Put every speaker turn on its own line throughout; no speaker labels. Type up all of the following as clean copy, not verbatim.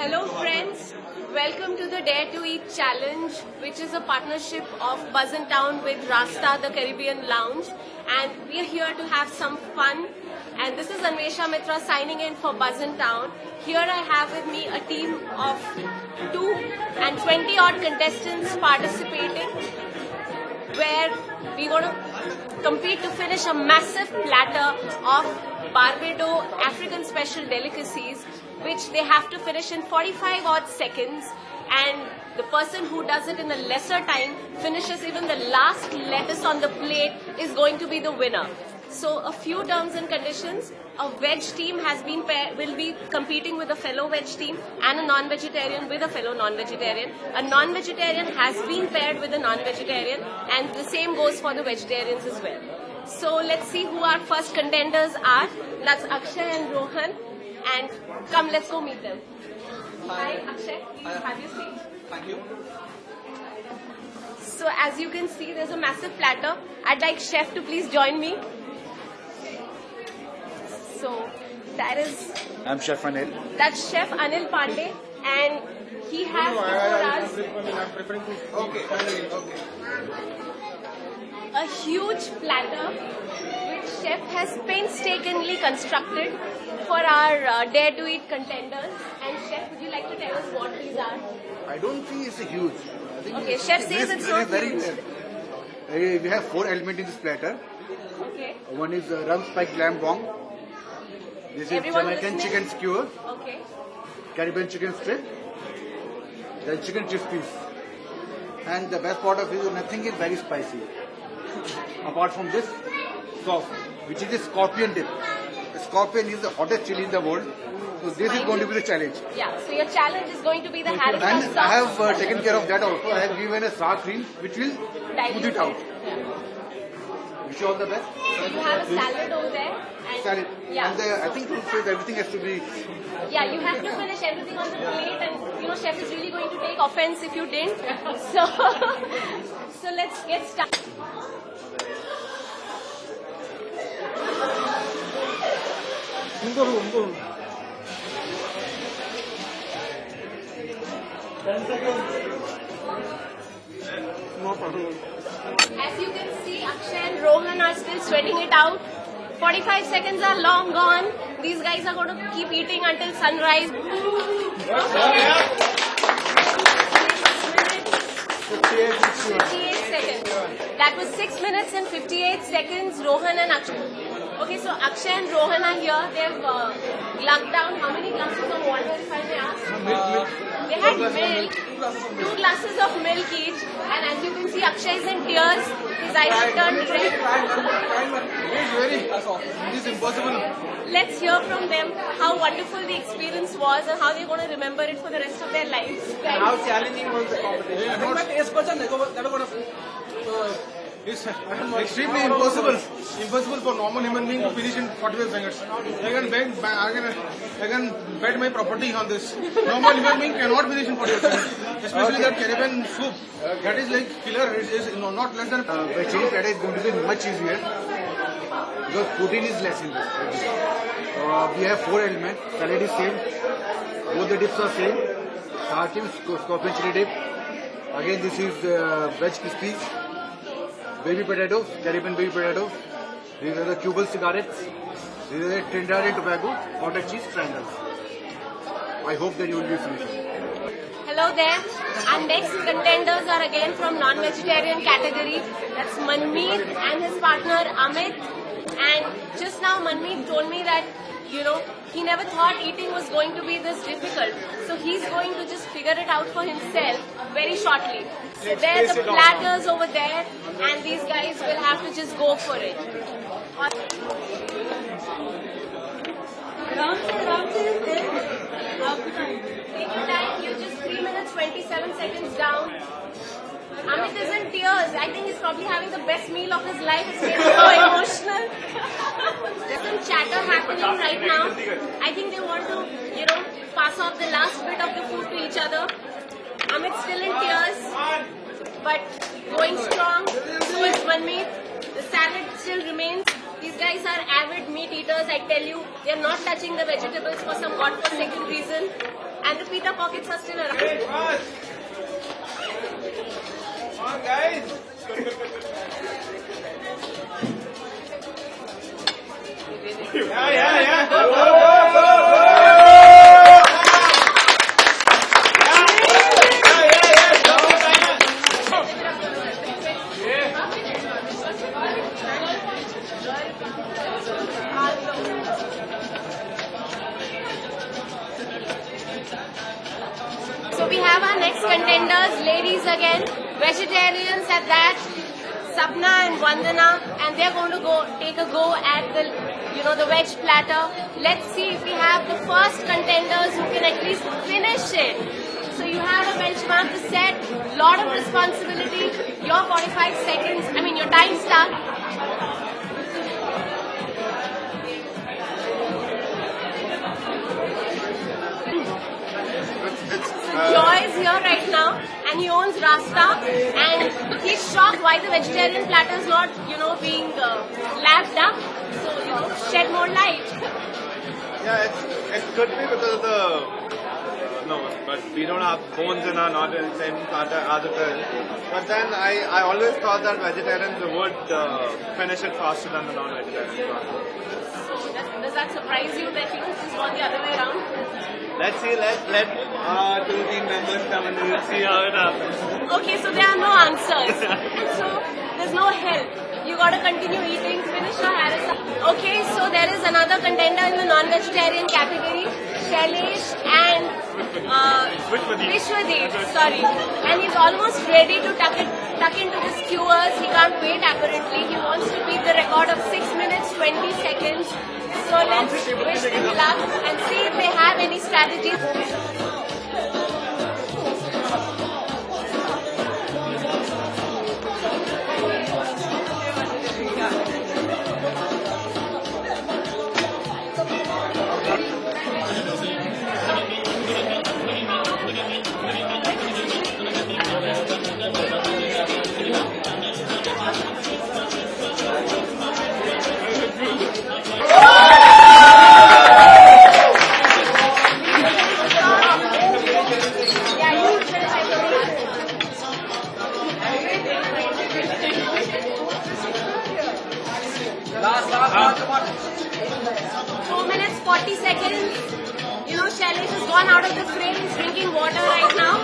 Hello friends, welcome to the Dare to Eat Challenge, which is a partnership of Buzzin Town with Rasta, the Caribbean Lounge, and we are here to have some fun. And this is Anvesha Mitra signing in for Buzzin Town. Here I have with me a team of 2 and 20 odd contestants participating, where we're going to compete to finish a massive platter of Barbados African special delicacies, which they have to finish in 45 odd seconds, and the person who does it in a lesser time, finishes even the last lettuce on the plate, is going to be the winner. So a few terms and conditions. A veg team will be competing with a fellow veg team, and a non-vegetarian with a fellow non-vegetarian. A non-vegetarian has been paired with a non-vegetarian, and the same goes for the vegetarians as well. So let's see who our first contenders are. That's Akshay and Rohan, and come, let's go meet them. Hi Akshay, please have your seat.
Thank you.
So as you can see, there's a massive platter. I'd like Chef to please join me. So that is...
I'm Chef Anil.
That's Chef Anil Pandey, and he has before us a huge platter which Chef has painstakingly constructed for our Dare to Eat contenders. And Chef, would you like to tell us what these are?
I don't think it's huge. I think
Okay, Chef says it's not huge.
We have 4 elements in this platter.
Okay.
One is rum spiked lamb bong. This is
Everyone
Jamaican
listening?
chicken skewer,
Okay.
Caribbean chicken strip, then chicken chispies. And the best part of it is nothing is very spicy. Apart from this sauce, which is a scorpion dip. The scorpion is the hottest chili in the world. So this is going to be the challenge.
Yeah, so your challenge is going to be the Harry
And
sauce.
I have taken care of that also. I have given a sour cream which will put it out. Wish you all the best.
So you have a salad over there. And
Salad.
Yeah.
And I think it says everything has to be.
Yeah, you have to finish everything on the plate, and you know, Chef is really going to take offense if you didn't. So, so let's get started. As you can see, Akshay and Rohan are still sweating it out. 45 seconds are long gone. These guys are going to keep eating until sunrise. 58 seconds. That was 6 minutes and 58 seconds, Rohan and Akshay. Okay, so Akshay and Rohan are here. They've glugged down how many glasses of water, if I may ask? They had milk, 2 glasses of milk each, and as you can see, Akshay is in tears. His eyes have turned red.
It is impossible.
Let's hear from them how wonderful the experience was and how they're going to remember it for the rest of their lives.
How challenging was the competition? I think my taste buds are it's extremely impossible for normal human being to finish in 45 seconds. I can bet my property on this. Normal human being cannot finish in 45 seconds. Especially that Caribbean soup. That is like killer. It is not less than...
The chili platter is going to be much easier because protein is less in this. We have 4 elements. Salad is same. Both the dips are same. Sour cream, scorpion chili dip. Again, this is veg crispies. Baby potatoes, Caribbean baby potatoes. These are the Cuban cigarettes. These are the Trinidad and Tobago cottage cheese triangles. I hope that you will be finishing.
Hello there. Our next contenders are again from non-vegetarian category. That's Manmeet and his partner Amit. And just now Manmeet told me that, you know, he never thought eating was going to be this difficult. So he's going to just figure it out for himself very shortly. So there are the platters over there, and these guys will have to just go for it. Take your time, you're just 3 minutes 27 seconds down. Amit is in tears. I think he's probably having the best meal of his life. It's getting so emotional. There's some chatter happening right now. I think they want to, you know, pass off the last bit of the food to each other. Amit's still in tears, but going strong. So is Manmeet. The salad still remains. These guys are avid meat eaters, I tell you. They're not touching the vegetables for some godforsaken reason. And and the pita pockets are still around.
Come on, guys. Yeah. Go.
So we have our next contenders, ladies again, vegetarians at that, Sapna and Vandana, and they're going to take a go at the veg platter. Let's see if we have the first contenders who can at least finish it. So you have a benchmark to set, lot of responsibility. Your 45 seconds, your time starts. Joy is here right now and he owns Rasta and he's shocked why the vegetarian platter is not, being lapped up. So, shed more light.
Yeah, it could be because of but we don't have bones in our not in the same platter as it is. But then I always thought that vegetarians would finish it faster than the non-vegetarians.
Does that surprise you that it's gone the other way around?
Let's see, let our two team members come and we'll see how it happens.
Okay, so there are no answers. And so there's no help. You gotta continue eating, finish your harissa. Okay, so there is another contender in the non-vegetarian category, Shailesh and Vishwadeep, sorry. And he's almost ready to tuck into the skewers. He can't wait apparently. He wants to beat the record of 6 minutes 20 seconds. So let's wish them luck and see if they have any strategies.
Last.
4 minutes 40 seconds. Shailesh has gone out of the frame. He's drinking water right now.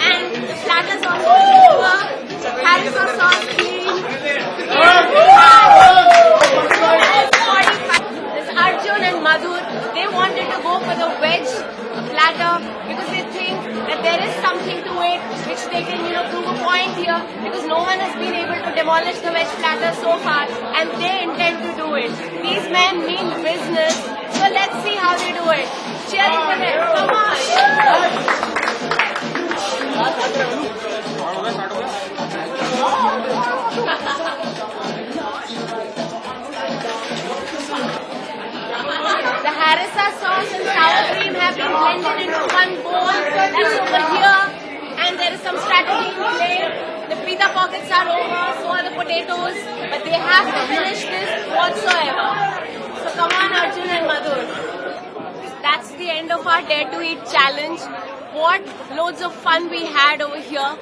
And the platter's almost over. Harissa sauce clean. There's Arjun and Madhur. They wanted to go for the veg platter because they think that there is something to it which they can, prove a point here because no one has been able to demolish the veg platter so far and they intend to do it. These men mean business, so let's see how they do it. Cheering for them, come on! The harissa sauce and sour cream have been blended into one bowl. That's over here. And there is some strategy in play. The pita pockets are over, so are the potatoes. But they have to finish this whatsoever. So come on, Arjun and Madhur. That's the end of our Dare to Eat challenge. What loads of fun we had over here.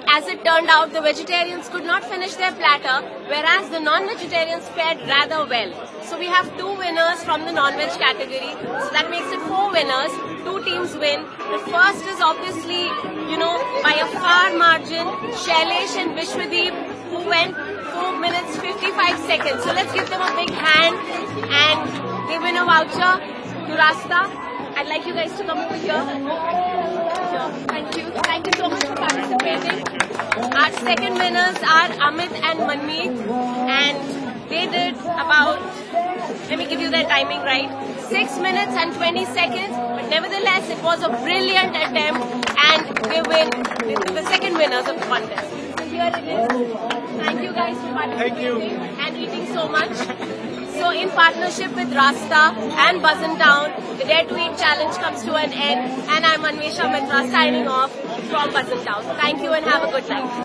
As it turned out, the vegetarians could not finish their platter, whereas the non-vegetarians fared rather well. So we have 2 winners from the non-veg category. So that makes it 4 winners. 2 teams win. The first is obviously, by a far margin, Shailesh and Vishwadeep, who went 4 minutes 55 seconds. So let's give them a big hand. And they win a voucher to Rasta. I'd like you guys to come over here. Thank you. Thank you so much for participating. Our second winners are Amit and Manmeet, and they did about, let me give you their timing right, 6 minutes and 20 seconds, but nevertheless it was a brilliant attempt and they win the second winners of the contest. So here it is. Thank you guys for participating and eating so much. So in partnership with Rasta and Buzzin Town, the Dare to Eat challenge comes to an end, and I'm Anvesha Mitra signing off from Buzzin Town. Thank you and have a good night.